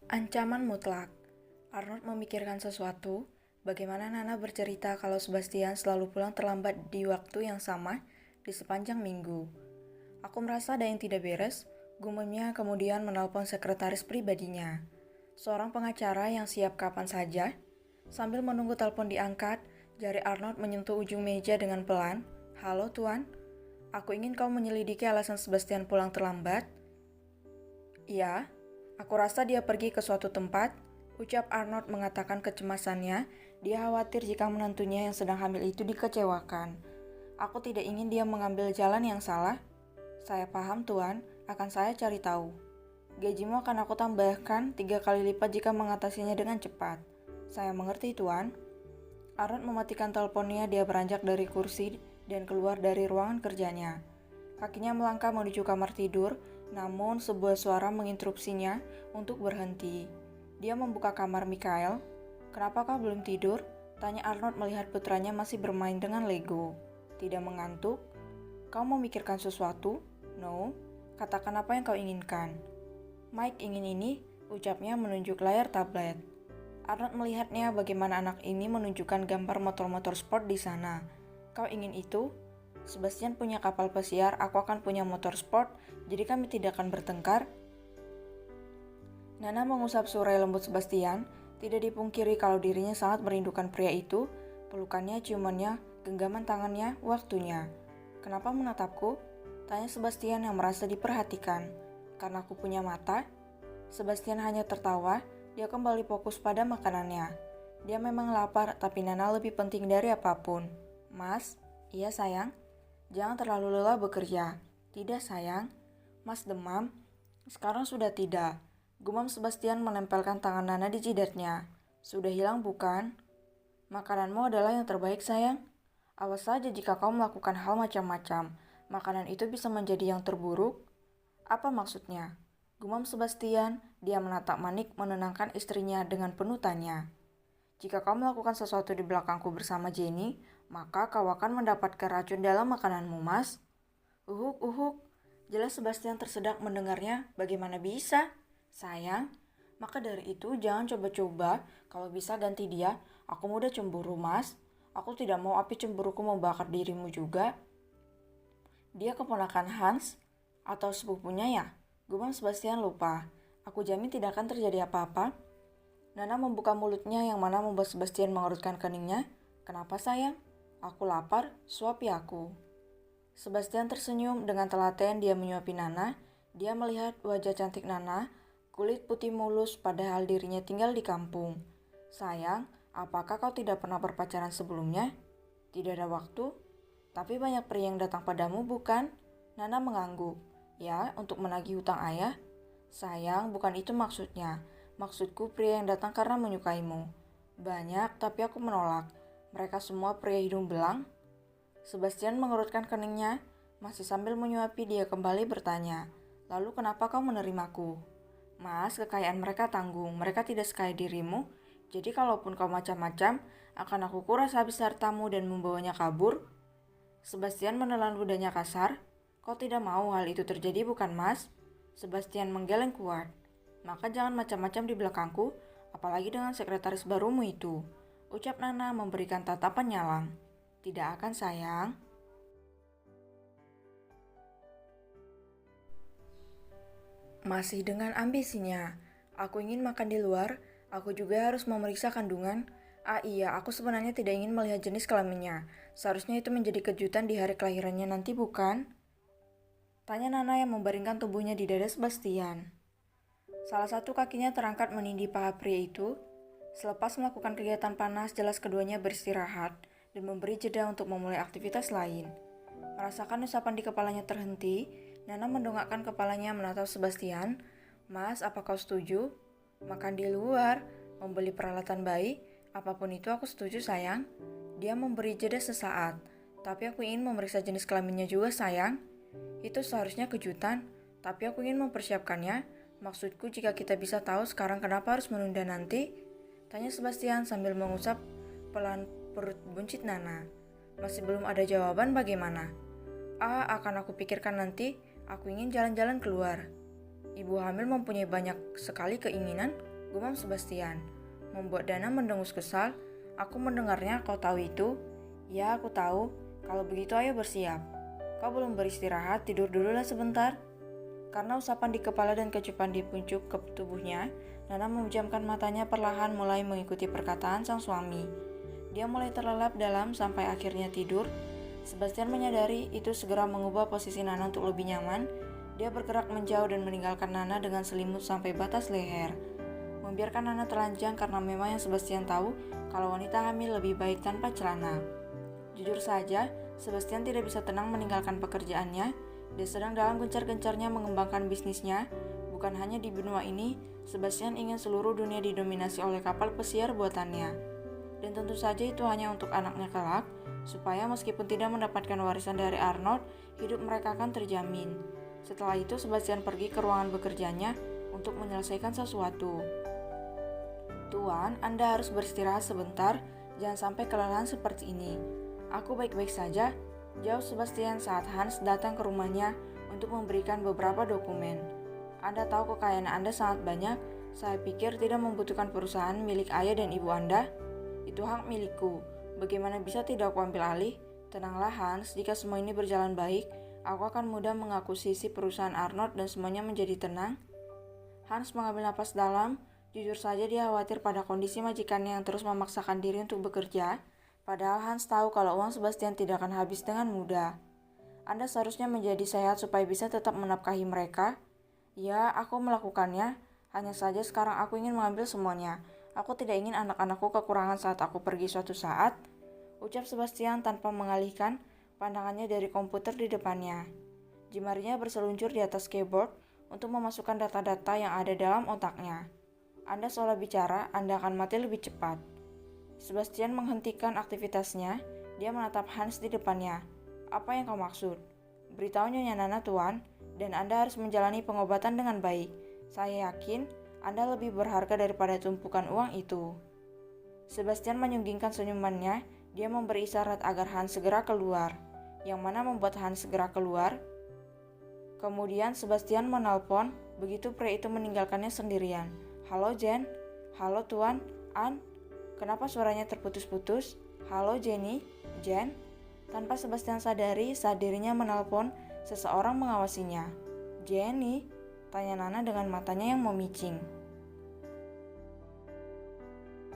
Ancaman mutlak. Arnold memikirkan sesuatu. Bagaimana Nana bercerita kalau Sebastian selalu pulang terlambat di waktu yang sama di sepanjang minggu. Aku merasa ada yang tidak beres. Gumamnya kemudian menelpon sekretaris pribadinya, seorang pengacara yang siap kapan saja. Sambil menunggu telepon diangkat, jari Arnold menyentuh ujung meja dengan pelan. "Halo Tuan, aku ingin kau menyelidiki alasan Sebastian pulang terlambat." "Iya, aku rasa dia pergi ke suatu tempat," ucap Arnold mengatakan kecemasannya. Dia khawatir jika menantunya yang sedang hamil itu dikecewakan. "Aku tidak ingin dia mengambil jalan yang salah." "Saya paham Tuan, akan saya cari tahu. Gajimu akan aku tambahkan 3 kali lipat jika mengatasinya dengan cepat." "Saya mengerti Tuan." Arnold mematikan teleponnya. Dia beranjak dari kursi dan keluar dari ruangan kerjanya. Kakinya melangkah menuju kamar tidur, namun sebuah suara menginterupsinya untuk berhenti. Dia membuka kamar Mikhail. "Kenapa kau belum tidur?" tanya Arnold melihat putranya masih bermain dengan Lego. "Tidak mengantuk? Kau memikirkan sesuatu?" "No, katakan apa yang kau inginkan." "Mike ingin ini," ucapnya menunjuk layar tablet. Arnold melihatnya bagaimana anak ini menunjukkan gambar motor-motor sport di sana. "Kau ingin itu?" "Sebastian punya kapal pesiar, aku akan punya motor sport, jadi kami tidak akan bertengkar." Nana mengusap surai lembut Sebastian. Tidak dipungkiri kalau dirinya sangat merindukan pria itu. Pelukannya, ciumannya, genggaman tangannya, waktunya. "Kenapa menatapku?" tanya Sebastian yang merasa diperhatikan. "Karena aku punya mata." Sebastian hanya tertawa. Dia kembali fokus pada makanannya. Dia memang lapar, tapi Nana lebih penting dari apapun. "Mas?" "Iya sayang." "Jangan terlalu lelah bekerja." "Tidak sayang." "Mas demam?" "Sekarang sudah tidak." Gumam Sebastian menempelkan tangan Nana di jidatnya. "Sudah hilang bukan?" "Makananmu adalah yang terbaik sayang." "Awas saja jika kau melakukan hal macam-macam. Makanan itu bisa menjadi yang terburuk." "Apa maksudnya?" Gumam Sebastian. Dia menatap manik menenangkan istrinya dengan penuh tanya. "Jika kau melakukan sesuatu di belakangku bersama Jenny, maka kau akan mendapatkan racun dalam makananmu, Mas." "Uhuk, uhuk." Jelas Sebastian tersedak mendengarnya. "Bagaimana bisa?" "Sayang, maka dari itu jangan coba-coba. Kalau bisa ganti dia. Aku mudah cemburu, Mas. Aku tidak mau api cemburuku membakar dirimu juga." "Dia keponakan Hans atau sepupunya ya?" Gumam Sebastian lupa. "Aku jamin tidak akan terjadi apa-apa." Nana membuka mulutnya yang mana membuat Sebastian mengerutkan keningnya. "Kenapa sayang?" "Aku lapar, suapi aku." Sebastian tersenyum dengan telaten. Dia menyuapi Nana. Dia melihat wajah cantik Nana, kulit putih mulus padahal dirinya tinggal di kampung. "Sayang, apakah kau tidak pernah berpacaran sebelumnya?" "Tidak ada waktu." "Tapi banyak pria yang datang padamu bukan?" Nana mengangguk. "Ya, untuk menagih hutang ayah." "Sayang, bukan itu maksudnya. Maksudku pria yang datang karena menyukaimu." "Banyak, tapi aku menolak. Mereka semua pria hidung belang." Sebastian mengerutkan keningnya. Masih sambil menyuapi, dia kembali bertanya, "Lalu kenapa kau menerimaku?" "Mas, kekayaan mereka tanggung. Mereka tidak sekaya dirimu. Jadi kalaupun kau macam-macam, akan aku kuras habis hartamu dan membawanya kabur." Sebastian menelan ludahnya kasar. "Kau tidak mau hal itu terjadi bukan, Mas?" Sebastian menggeleng kuat. "Maka jangan macam-macam di belakangku, apalagi dengan sekretaris barumu itu," ucap Nana memberikan tatapan nyalang. "Tidak akan sayang." Masih dengan ambisinya. "Aku ingin makan di luar, aku juga harus memeriksa kandungan." "Ah iya, aku sebenarnya tidak ingin melihat jenis kelaminnya. Seharusnya itu menjadi kejutan di hari kelahirannya nanti bukan?" tanya Nana yang membaringkan tubuhnya di dada Sebastian. Salah satu kakinya terangkat menindih paha pria itu. Selepas melakukan kegiatan panas, jelas keduanya beristirahat dan memberi jeda untuk memulai aktivitas lain. Merasakan usapan di kepalanya terhenti, Nana mendongakkan kepalanya menatap Sebastian. "Mas, apa kau setuju?" "Makan di luar, membeli peralatan bayi, apapun itu aku setuju sayang." Dia memberi jeda sesaat. "Tapi aku ingin memeriksa jenis kelaminnya juga sayang." "Itu seharusnya kejutan, tapi aku ingin mempersiapkannya. Maksudku jika kita bisa tahu sekarang kenapa harus menunda nanti?" tanya Sebastian sambil mengusap pelan perut buncit Nana. "Masih belum ada jawaban bagaimana?" "Ah, akan aku pikirkan nanti. Aku ingin jalan-jalan keluar." "Ibu hamil mempunyai banyak sekali keinginan." Gumam Sebastian. Membuat Dana mendengus kesal. Aku mendengarnya, kau tahu itu? Ya, aku tahu. Kalau begitu ayo bersiap. Kau belum beristirahat, tidur dulu lah sebentar. Karena usapan di kepala dan kecupan di puncuk ke tubuhnya, Nana memejamkan matanya perlahan mulai mengikuti perkataan sang suami. Dia mulai terlelap dalam sampai akhirnya tidur. Sebastian menyadari itu segera mengubah posisi Nana untuk lebih nyaman. Dia bergerak menjauh dan meninggalkan Nana dengan selimut sampai batas leher. Membiarkan Nana telanjang karena memang yang Sebastian tahu kalau wanita hamil lebih baik tanpa celana. Jujur saja, Sebastian tidak bisa tenang meninggalkan pekerjaannya. Dia sedang dalam gencar-gencarnya mengembangkan bisnisnya. Bukan hanya di benua ini, Sebastian ingin seluruh dunia didominasi oleh kapal pesiar buatannya. Dan tentu saja itu hanya untuk anaknya kelak, supaya meskipun tidak mendapatkan warisan dari Arnold, hidup mereka akan terjamin. Setelah itu Sebastian pergi ke ruangan bekerjanya untuk menyelesaikan sesuatu. Tuan, Anda harus beristirahat sebentar, jangan sampai kelelahan seperti ini. Aku baik-baik saja, jawab Sebastian saat Hans datang ke rumahnya untuk memberikan beberapa dokumen. Anda tahu kekayaan Anda sangat banyak, saya pikir tidak membutuhkan perusahaan milik ayah dan ibu Anda. Itu hak milikku, bagaimana bisa tidak aku ambil alih? Tenanglah Hans, jika semua ini berjalan baik, aku akan mudah mengakuisisi perusahaan Arnold dan semuanya menjadi tenang. Hans mengambil napas dalam. Jujur saja dia khawatir pada kondisi majikannya yang terus memaksakan diri untuk bekerja, padahal Hans tahu kalau uang Sebastian tidak akan habis dengan mudah. Anda seharusnya menjadi sehat supaya bisa tetap menafkahi mereka. Ya, aku melakukannya, hanya saja sekarang aku ingin mengambil semuanya. Aku tidak ingin anak-anakku kekurangan saat aku pergi suatu saat, ucap Sebastian tanpa mengalihkan pandangannya dari komputer di depannya. Jemarinya berseluncur di atas keyboard untuk memasukkan data-data yang ada dalam otaknya. Anda seolah bicara, Anda akan mati lebih cepat. Sebastian menghentikan aktivitasnya. Dia menatap Hans di depannya. Apa yang kau maksud? Beritahu Nyonya Nana, Tuan, dan Anda harus menjalani pengobatan dengan baik. Saya yakin Anda lebih berharga daripada tumpukan uang itu. Sebastian menyunggingkan senyumannya. Dia memberi isyarat agar Hans segera keluar. Yang mana membuat Hans segera keluar. Kemudian Sebastian menelpon. Begitu pria itu meninggalkannya sendirian. Halo Jen, halo Tuan, An, kenapa suaranya terputus-putus? Halo Jenny, Jen. Tanpa Sebastian sadari saat dirinya menelpon, seseorang mengawasinya. Jenny, tanya Nana dengan matanya yang memicing.